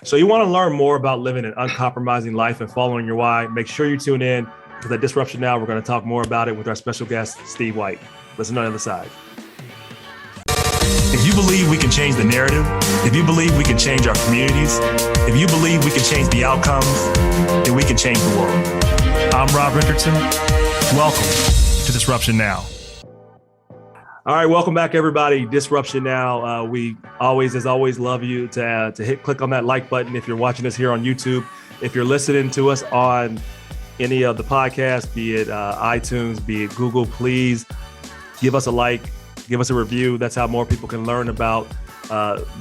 So you want to learn more about living an uncompromising life and following your why? Make sure you tune in to the Disruption Now. We're going to talk more about it with our special guest, Steve White. Listen on the other side. If you believe we can change the narrative, if you believe we can change our communities, if you believe we can change the outcomes, then we can change the world. I'm Rob Richardson. Welcome to Disruption Now. All right, welcome back, everybody. Disruption Now. We always, as always, love you to click on that like button if you're watching us here on YouTube. If you're listening to us on any of the podcasts, be it iTunes, be it Google, please give us a like, give us a review. That's how more people can learn about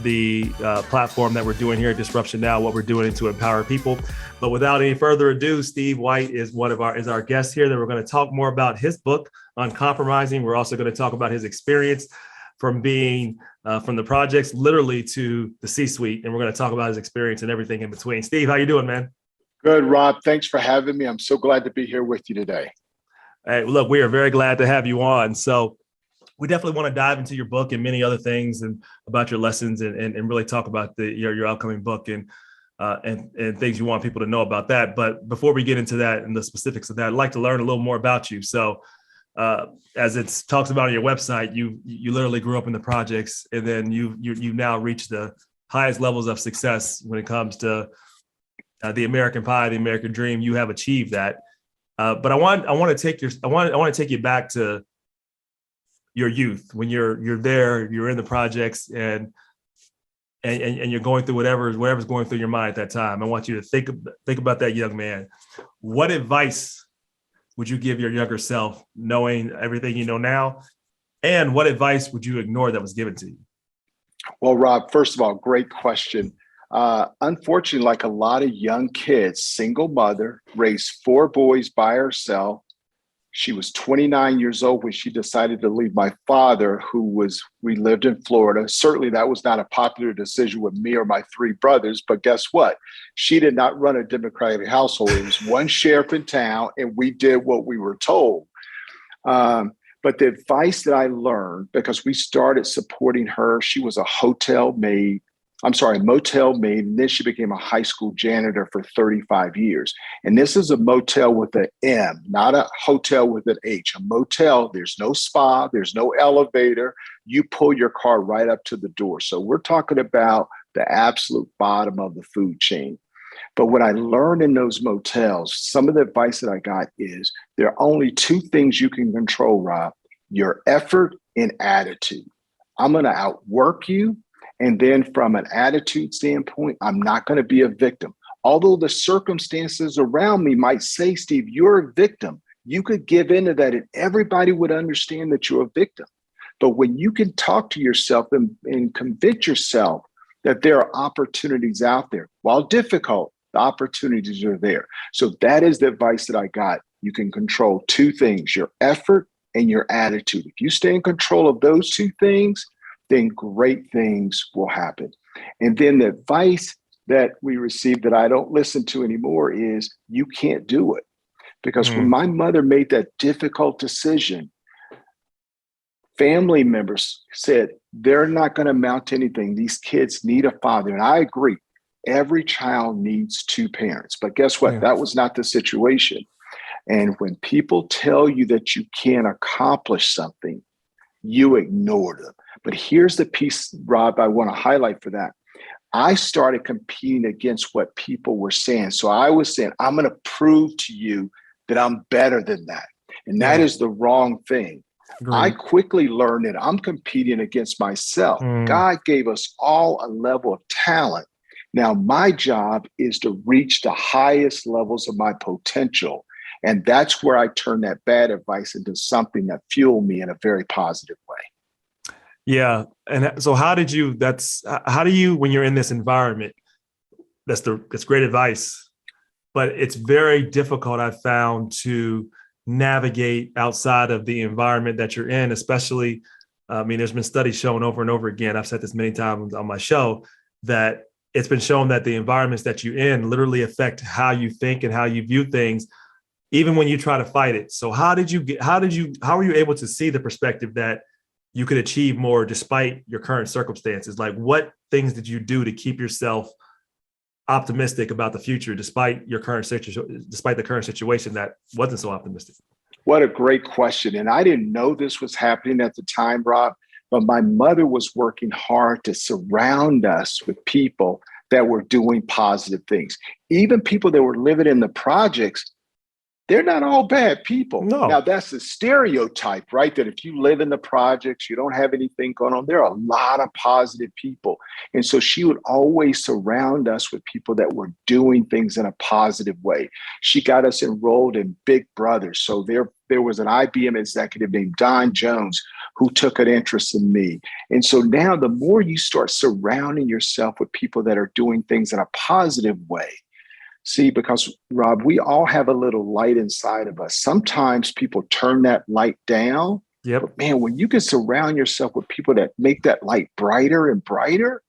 the platform that we're doing here at Disruption Now, what we're doing to empower people. But without any further ado, Steve White is our guest here. That we're going to talk more about his book, Uncompromising. We're also going to talk about his experience from being from the projects literally to the C-suite, and we're going to talk about his experience and everything in between. Steve, how you doing, man? Good, Rob. Thanks for having me. I'm so glad to be here with you today. Hey, look, we are very glad to have you on. So we definitely want to dive into your book and many other things and about your lessons and really talk about your upcoming book and things you want people to know about that. But before we get into that and the specifics of that, I'd like to learn a little more about you. So as it talks about on your website, you literally grew up in the projects, and then you've now reached the highest levels of success when it comes to the American pie, the American dream. You have achieved that. But I want to take you back to your youth, when you're there, you're in the projects, and you're going through whatever's going through your mind at that time. I want you to think about that young man. What advice would you give your younger self, knowing everything you know now? And what advice would you ignore that was given to you? Well, Rob, first of all, great question. Unfortunately, like a lot of young kids, single mother, raised 4 boys by herself. She was 29 years old when she decided to leave my father, we lived in Florida. Certainly that was not a popular decision with me or my 3 brothers, but guess what? She did not run a Democratic household. It was one sheriff in town, and we did what we were told. But the advice that I learned, because we started supporting her, she was a motel maid, and then she became a high school janitor for 35 years. And this is a motel with an M, not a hotel with an H. A motel, there's no spa, there's no elevator. You pull your car right up to the door. So we're talking about the absolute bottom of the food chain. But what I learned in those motels, some of the advice that I got is there are only 2 things you can control, Rob: your effort and attitude. I'm going to outwork you. And then from an attitude standpoint, I'm not going to be a victim. Although the circumstances around me might say, Steve, you're a victim, you could give into that and everybody would understand that you're a victim. But when you can talk to yourself and convince yourself that there are opportunities out there, while difficult, the opportunities are there. So that is the advice that I got. You can control 2 things, your effort and your attitude. If you stay in control of those 2 things, then great things will happen. And then the advice that we received that I don't listen to anymore is you can't do it. Because when my mother made that difficult decision, family members said, they're not going to amount to anything. These kids need a father. And I agree. Every child needs 2 parents. But guess what? That was not the situation. And when people tell you that you can't accomplish something, you ignore them. But here's the piece, Rob, I want to highlight for that. I started competing against what people were saying. So I was saying, I'm going to prove to you that I'm better than that. And that is the wrong thing. Great. I quickly learned that I'm competing against myself. God gave us all a level of talent. Now, my job is to reach the highest levels of my potential. And that's where I turn that bad advice into something that fueled me in a very positive way. Yeah. And so how do you, when you're in this environment, that's great advice, but it's very difficult, I've found, to navigate outside of the environment that you're in, especially, there's been studies shown over and over again. I've said this many times on my show, that it's been shown that the environments that you're in literally affect how you think and how you view things, even when you try to fight it. So how were you able to see the perspective that you could achieve more despite your current circumstances? Like, what things did you do to keep yourself optimistic about the future, despite the current situation that wasn't so optimistic? What a great question. And I didn't know this was happening at the time, Rob, but my mother was working hard to surround us with people that were doing positive things. Even people that were living in the projects, they're not all bad people. No. Now, that's the stereotype, right? That if you live in the projects, you don't have anything going on. There are a lot of positive people. And so she would always surround us with people that were doing things in a positive way. She got us enrolled in Big Brother. So there was an IBM executive named Don Jones who took an interest in me. And so now the more you start surrounding yourself with people that are doing things in a positive way, see, because Rob, we all have a little light inside of us. Sometimes people turn that light down. Yep. But man, when you can surround yourself with people that make that light brighter and brighter,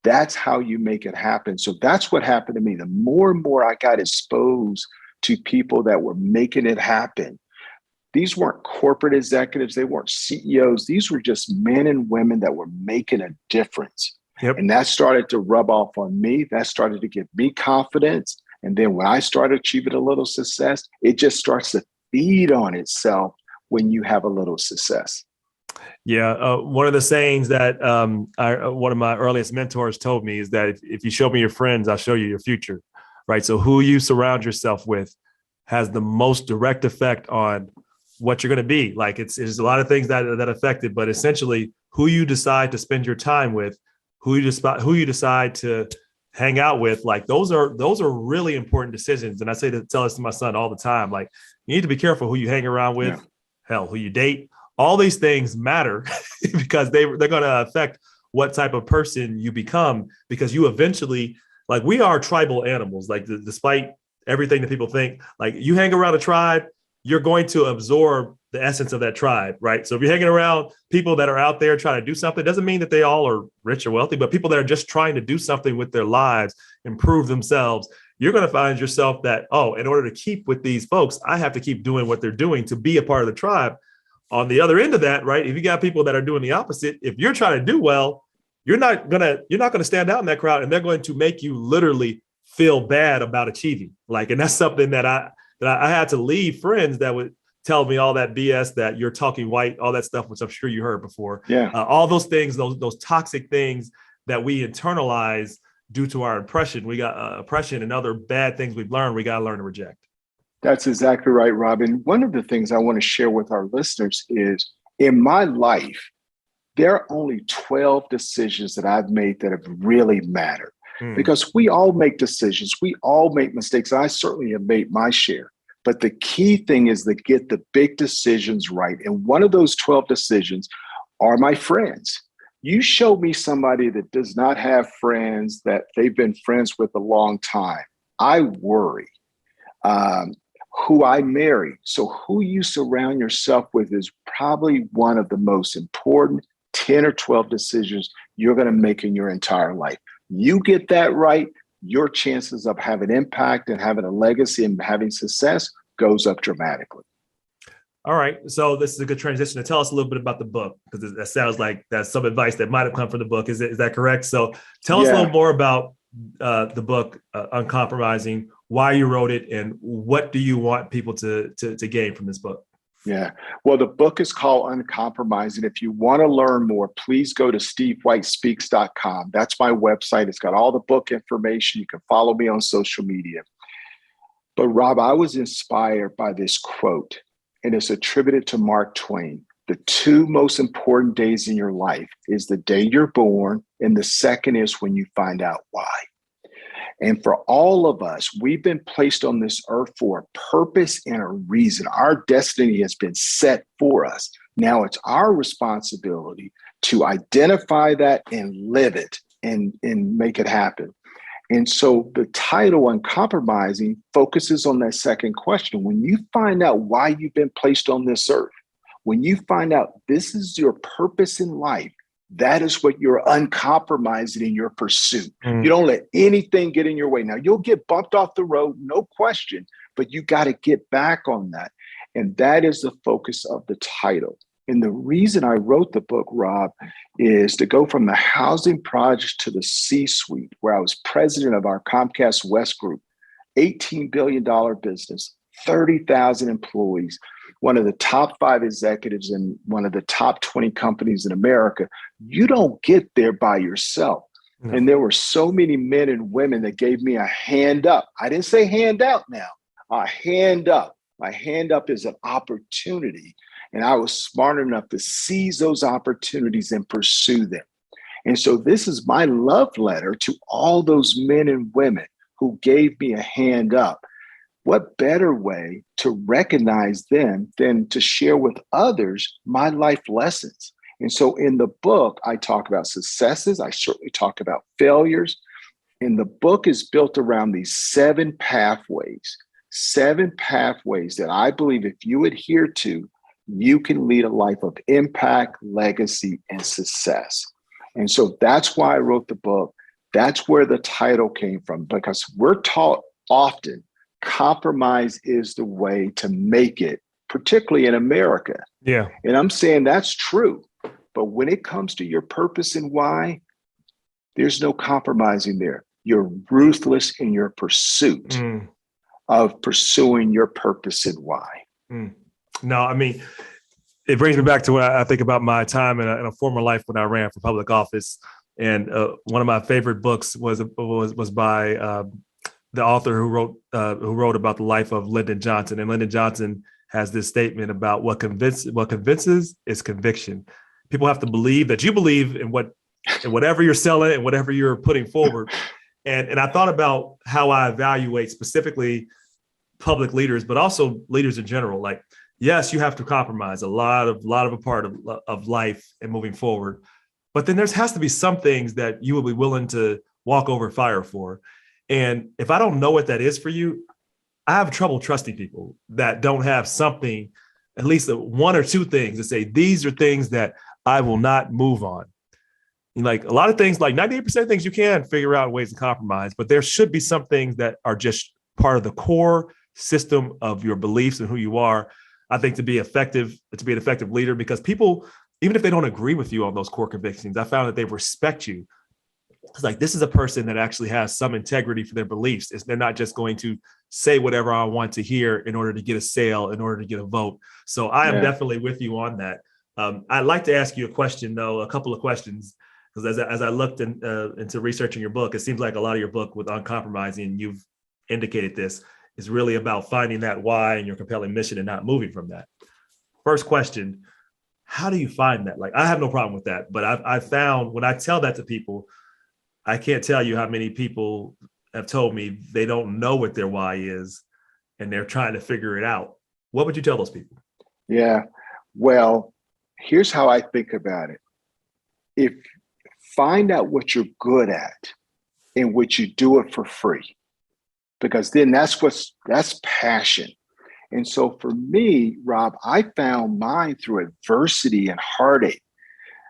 that's how you make it happen. So that's what happened to me. The more and more I got exposed to people that were making it happen. These weren't corporate executives. They weren't CEOs. These were just men and women that were making a difference. Yep. And that started to rub off on me. That started to give me confidence. And then when I started achieving a little success, it just starts to feed on itself when you have a little success. Yeah. One of the sayings that one of my earliest mentors told me is that if you show me your friends, I'll show you your future. Right. So who you surround yourself with has the most direct effect on what you're going to be. Like it's a lot of things that affect it, but essentially who you decide to spend your time with, who you decide to hang out with, like those are really important decisions. And I tell this to my son all the time, like you need to be careful who you hang around with, hell, who you date. All these things matter because they're going to affect what type of person you become, because you eventually, like we are tribal animals, like despite everything that people think, like you hang around a tribe, you're going to absorb the essence of that tribe, right? So if you're hanging around people that are out there trying to do something, it doesn't mean that they all are rich or wealthy, but people that are just trying to do something with their lives, improve themselves, you're going to find yourself that, oh, in order to keep with these folks, I have to keep doing what they're doing to be a part of the tribe. On the other end of that, right? If you got people that are doing the opposite, if you're trying to do well, you're not gonna stand out in that crowd, and they're going to make you literally feel bad about achieving. Like, and that's something that I had to leave friends that would tell me all that BS that you're talking white, all that stuff, which I'm sure you heard before. Yeah. All those things, those toxic things that we internalize due to our oppression. We got oppression and other bad things we've learned. We got to learn to reject. That's exactly right, Robin. One of the things I want to share with our listeners is in my life, there are only 12 decisions that I've made that have really mattered. Because we all make decisions. We all make mistakes. I certainly have made my share. But the key thing is to get the big decisions right. And one of those 12 decisions are my friends. You show me somebody that does not have friends, that they've been friends with a long time, I worry. Who I marry. So who you surround yourself with is probably one of the most important 10 or 12 decisions you're going to make in your entire life. You get that right, your chances of having impact and having a legacy and having success goes up dramatically. All right. So this is a good transition to tell us a little bit about the book, because that sounds like that's some advice that might have come from the book. Is that correct? So tell us a little more about the book, Uncompromising, why you wrote it, and what do you want people to gain from this book? Yeah. Well, the book is called Uncompromising. If you want to learn more, please go to stevewhitespeaks.com. That's my website. It's got all the book information. You can follow me on social media. But Rob, I was inspired by this quote, and it's attributed to Mark Twain. The two most important days in your life is the day you're born, and the second is when you find out why. And for all of us, we've been placed on this earth for a purpose and a reason. Our destiny has been set for us. Now it's our responsibility to identify that and live it and make it happen. And so the title, Uncompromising, focuses on that second question. When you find out why you've been placed on this earth, when you find out this is your purpose in life, that is what you're uncompromising in your pursuit. You don't let anything get in your way. Now, you'll get bumped off the road, no question, but you got to get back on that. And that is the focus of the title. And the reason I wrote the book, Rob, is to go from the housing project to the C-suite, where I was president of our Comcast West Group, $18 billion business, 30,000 employees, one of the top 5 executives in one of the top 20 companies in America. You don't get there by yourself. No. And there were so many men and women that gave me a hand up. I didn't say hand out now, a hand up. My hand up is an opportunity. And I was smart enough to seize those opportunities and pursue them. And so this is my love letter to all those men and women who gave me a hand up. What better way to recognize them than to share with others my life lessons? And so in the book, I talk about successes. I certainly talk about failures. And the book is built around these 7 pathways that I believe if you adhere to, you can lead a life of impact, legacy, and success. And so that's why I wrote the book. That's where the title came from, because we're taught often compromise is the way to make it, particularly in America. Yeah. And I'm saying that's true. But when it comes to your purpose and why, there's no compromising there. You're ruthless in your pursuit of pursuing your purpose and why. No, I mean, it brings me back to when I think about my time in a former life when I ran for public office. And one of my favorite books was by the author who wrote about the life of Lyndon Johnson. And Lyndon Johnson has this statement about what convinces is conviction. People have to believe that you believe in whatever you're selling and whatever you're putting forward. And I thought about how I evaluate specifically public leaders, but also leaders in general. Like, yes, you have to compromise a lot of a part of life and moving forward. But then there has to be some things that you will be willing to walk over fire for. And if I don't know what that is for you, I have trouble trusting people that don't have something, at least 1 or 2 things to say, these are things that I will not move on. And like a lot of things, like 98% of things you can figure out ways to compromise, but there should be some things that are just part of the core system of your beliefs and who you are. I think to be an effective leader, because people, even if they don't agree with you on those core convictions, I found that they respect you. It's like, this is a person that actually has some integrity for their beliefs. They're not just going to say whatever I want to hear in order to get a sale, in order to get a vote. So I am definitely with you on that. I'd like to ask you a question, though, a couple of questions, because as I looked into researching your book, it seems like a lot of your book with Uncompromising, you've indicated this, is really about finding that why and your compelling mission and not moving from that. First question, how do you find that? Like, I have no problem with that, but I've found when I tell that to people, I can't tell you how many people have told me they don't know what their why is and they're trying to figure it out. What would you tell those people? Yeah, well, here's how I think about it. If find out what you're good at in which you do it for free, because then that's passion. And so for me, Rob, I found mine through adversity and heartache.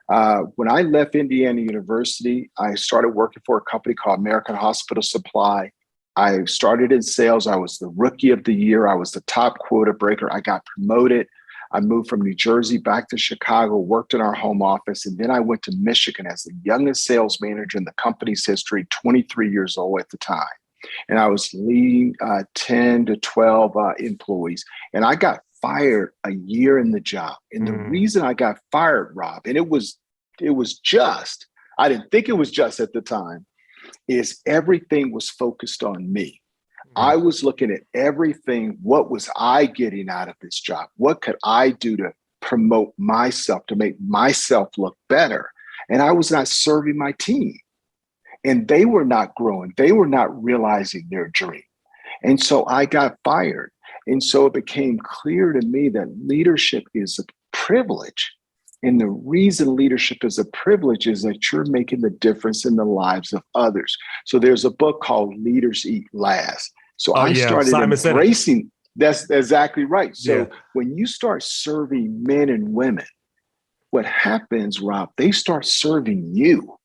When I left Indiana University, I started working for a company called American Hospital Supply. I started in sales. I was the rookie of the year. I was the top quota breaker. I got promoted. I moved from New Jersey back to Chicago, worked in our home office, and then I went to Michigan as the youngest sales manager in the company's history, 23 years old at the time. And I was leading 10 to 12 employees. And I got fired a year in the job. And the reason I got fired, Rob, and it was just, I didn't think it was just at the time, is everything was focused on me. I was looking at everything. What was I getting out of this job? What could I do to promote myself, to make myself look better? And I was not serving my team. And they were not growing. They were not realizing their dream. And so I got fired. And so it became clear to me that leadership is a privilege. And the reason leadership is a privilege is that you're making the difference in the lives of others. So there's a book called Leaders Eat Last. So I started embracing, that's exactly right. So when you start serving men and women, what happens, Rob, they start serving you.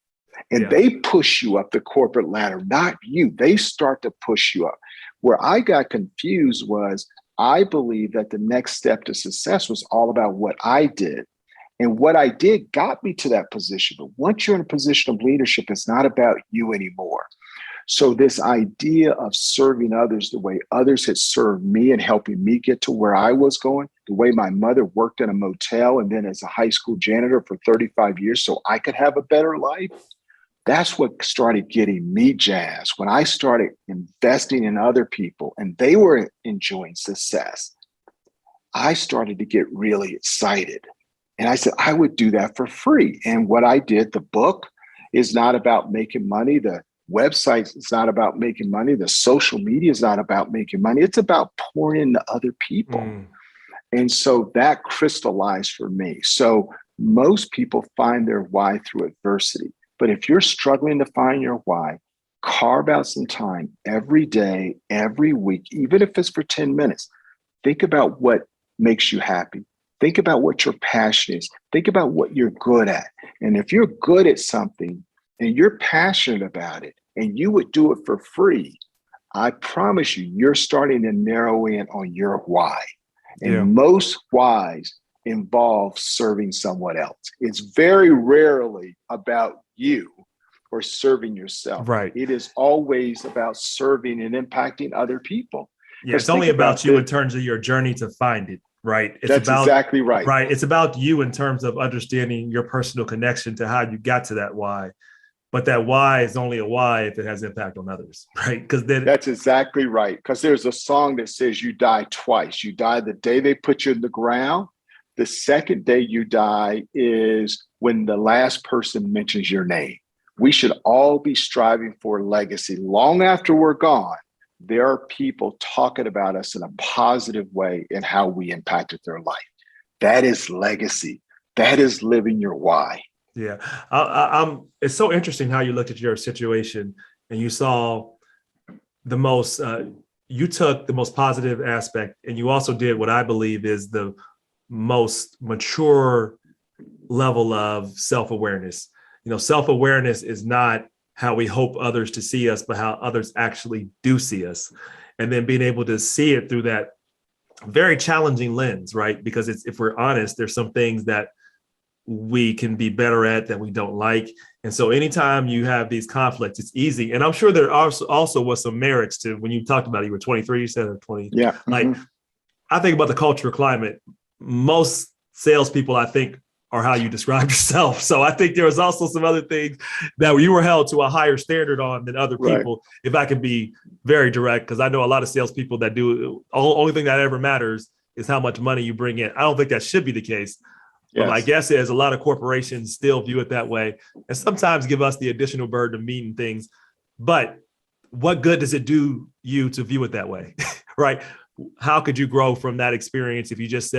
And they push you up the corporate ladder, not you. They start to push you up. Where I got confused was I believed that the next step to success was all about what I did. And what I did got me to that position. But once you're in a position of leadership, it's not about you anymore. So this idea of serving others the way others had served me and helping me get to where I was going, the way my mother worked in a motel and then as a high school janitor for 35 years so I could have a better life, that's what started getting me jazzed. When I started investing in other people and they were enjoying success, I started to get really excited. And I said, I would do that for free. And what I did, the book is not about making money. The website is not about making money. The social media is not about making money. It's about pouring into other people. And so that crystallized for me. So most people find their why through adversity. But if you're struggling to find your why, carve out some time every day, every week, even if it's for 10 minutes. Think about what makes you happy. Think about what your passion is. Think about what you're good at. And if you're good at something and you're passionate about it and you would do it for free, I promise you, you're starting to narrow in on your why. And most whys involve serving someone else. It's very rarely about you or serving yourself. Right. It is always about serving and impacting other people. Yeah, it's only about you in terms of your journey to find it, right? That's exactly right. Right. It's about you in terms of understanding your personal connection to how you got to that why. But that why is only a why if it has impact on others, right? Because then that's exactly right. Because there's a song that says you die twice. You die the day they put you in the ground. The second day you die is when the last person mentions your name. We should all be striving for a legacy. Long after we're gone, there are people talking about us in a positive way and how we impacted their life. That is legacy. That is living your why. Yeah. It's so interesting how you looked at your situation and you saw the most, you took the most positive aspect and you also did what I believe is the most mature level of self-awareness. You know, self-awareness is not how we hope others to see us, but how others actually do see us. And then being able to see it through that very challenging lens, right? Because if we're honest, there's some things that we can be better at that we don't like. And so anytime you have these conflicts, it's easy. And I'm sure there also was some merits to when you talked about it, you were 23, you said, or 20. Yeah. Like, I think about the cultural climate. Most salespeople, I think, are how you describe yourself. So I think there was also some other things that you were held to a higher standard on than other people, if I can be very direct, because I know a lot of salespeople that do, only thing that ever matters is how much money you bring in. I don't think that should be the case. But my guess is a lot of corporations still view it that way and sometimes give us the additional burden of meeting things. But what good does it do you to view it that way, right? How could you grow from that experience if you just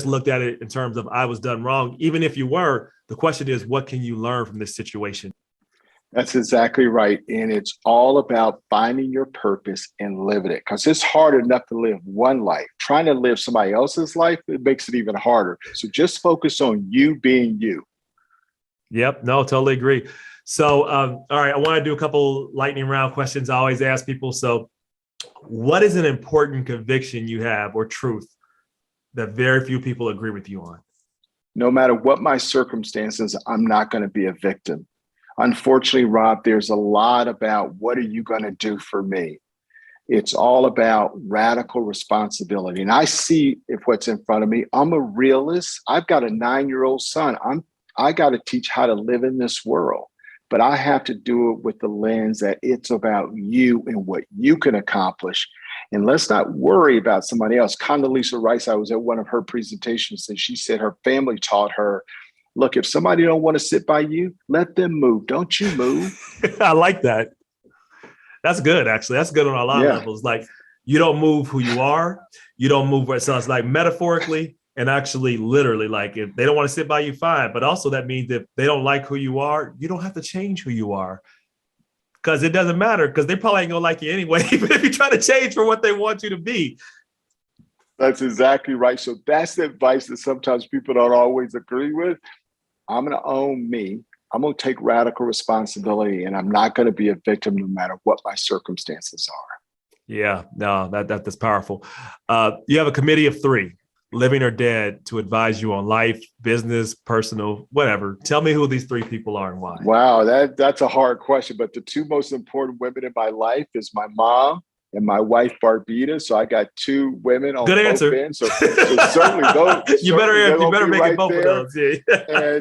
looked at it in terms of I was done wrong? Even if you were, the question is, what can you learn from this situation? That's exactly right. And it's all about finding your purpose and living it, because it's hard enough to live one life. Trying to live somebody else's life, it makes it even harder. So just focus on you being you. Yep. No, totally agree. So, all right, I want to do a couple lightning round questions I always ask people. So what is an important conviction you have or truth that very few people agree with you on? No matter what my circumstances, I'm not going to be a victim. Unfortunately, Rob, there's a lot about what are you going to do for me? It's all about radical responsibility. And I see if what's in front of me, I'm a realist. I've got a 9-year-old son. I got to teach how to live in this world, but I have to do it with the lens that it's about you and what you can accomplish. And let's not worry about somebody else. Condoleezza Rice, I was at one of her presentations and she said her family taught her, look, if somebody don't want to sit by you, let them move. Don't you move. I like that. That's good, actually. That's good on a lot of levels. Like, you don't move who you are. You don't move where it sounds like metaphorically and actually literally, like if they don't want to sit by you, fine. But also that means if they don't like who you are, you don't have to change who you are. Because it doesn't matter, because they probably ain't gonna like you anyway, even if you try to change for what they want you to be. That's exactly right. So that's the advice that sometimes people don't always agree with. I'm going to own me. I'm going to take radical responsibility, and I'm not going to be a victim no matter what my circumstances are. Yeah, no, that's powerful. You have a committee of 3. living or dead, to advise you on life, business, personal, whatever. Tell me who these three people are and why. Wow, that's a hard question. But the two most important women in my life is my mom and my wife, Barbita. So I got two women on Good both answer. ends. So certainly those. You better make right it both there. of those. Yeah.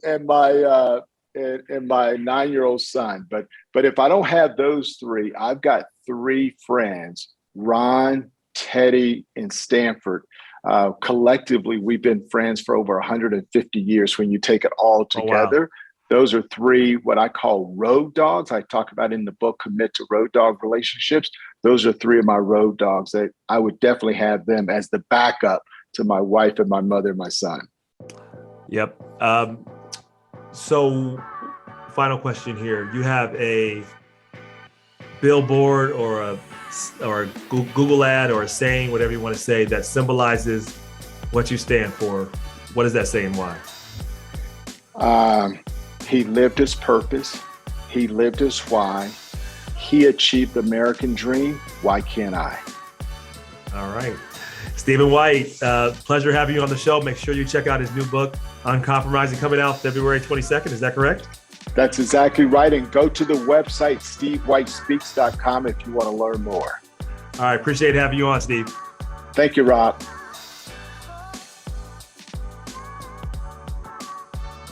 And my 9-year-old son. But if I don't have those three, I've got three friends: Ron, Teddy, and Stanford. Collectively, we've been friends for over 150 years when you take it all together. Wow. Those are three what I call road dogs. I talk about in the book, Commit to Road Dog Relationships. Those are three of my road dogs that I would definitely have them as the backup to my wife and my mother and my son. Yep. So final question here. You have a billboard or a Google ad or a saying, whatever you want to say, that symbolizes what you stand for. What does that say and why? He lived his purpose. He lived his why. He achieved the American dream. Why can't I? All right. Stephen White, pleasure having you on the show. Make sure you check out his new book, Uncompromising, coming out February 22nd. Is that correct? That's exactly right. And go to the website, stevewhitespeaks.com, if you want to learn more. All right. Appreciate having you on, Steve. Thank you, Rob.